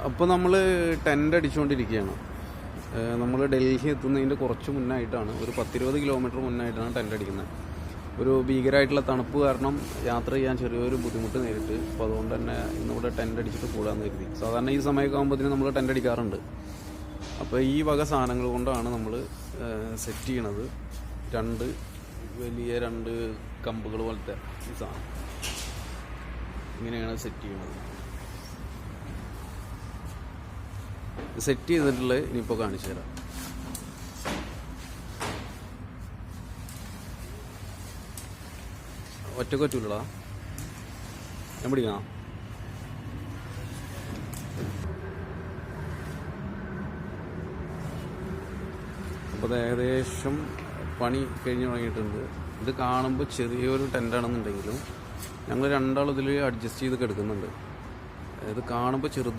അപ്പോൾ നമ്മൾ ടെൻ്റ് അടിച്ചുകൊണ്ടിരിക്കുകയാണ്. നമ്മൾ ഡൽഹി എത്തുന്നതിൻ്റെ കുറച്ച് മുന്നായിട്ടാണ്, ഒരു 10-20 കിലോമീറ്റർ മുന്നായിട്ടാണ് ടെൻ്റ് അടിക്കുന്നത്. ഒരു ഭീകരമായിട്ടുള്ള തണുപ്പ് കാരണം യാത്ര ചെയ്യാൻ ചെറിയൊരു ബുദ്ധിമുട്ട് നേരിട്ട്. അപ്പോൾ അതുകൊണ്ട് തന്നെ ഇന്നിവിടെ ടെൻ്റ് അടിച്ചിട്ട് കൂടാമെന്ന് കരുതി. സാധാരണ ഈ സമയമൊക്കെ ആകുമ്പോഴത്തേനും നമ്മൾ ടെൻ്റ് അടിക്കാറുണ്ട്. അപ്പോൾ ഈ വക സാധനങ്ങൾ കൊണ്ടാണ് നമ്മൾ സെറ്റ് ചെയ്യണത്. വലിയ രണ്ട് കമ്പുകൾ പോലത്തെ ഈ സാധനം ഇങ്ങനെയാണ് സെറ്റ് ചെയ്യണത്. സെറ്റ് ചെയ്തിട്ടുള്ളത് ഇനിയിപ്പോൾ കാണിച്ചു തരാം. ഒറ്റക്ക് പറ്റൂലടാ, ഞാൻ പിടിക്കണം. അപ്പോൾ അത് ഏകദേശം പണി കഴിഞ്ഞ് തുടങ്ങിയിട്ടുണ്ട്. ഇത് കാണുമ്പോൾ ചെറിയൊരു ടെൻ്റാണെന്നുണ്ടെങ്കിലും ഞങ്ങൾ രണ്ടാളും ഇതിൽ അഡ്ജസ്റ്റ് ചെയ്ത് കിടക്കുന്നുണ്ട്. ഇത് കാണുമ്പോൾ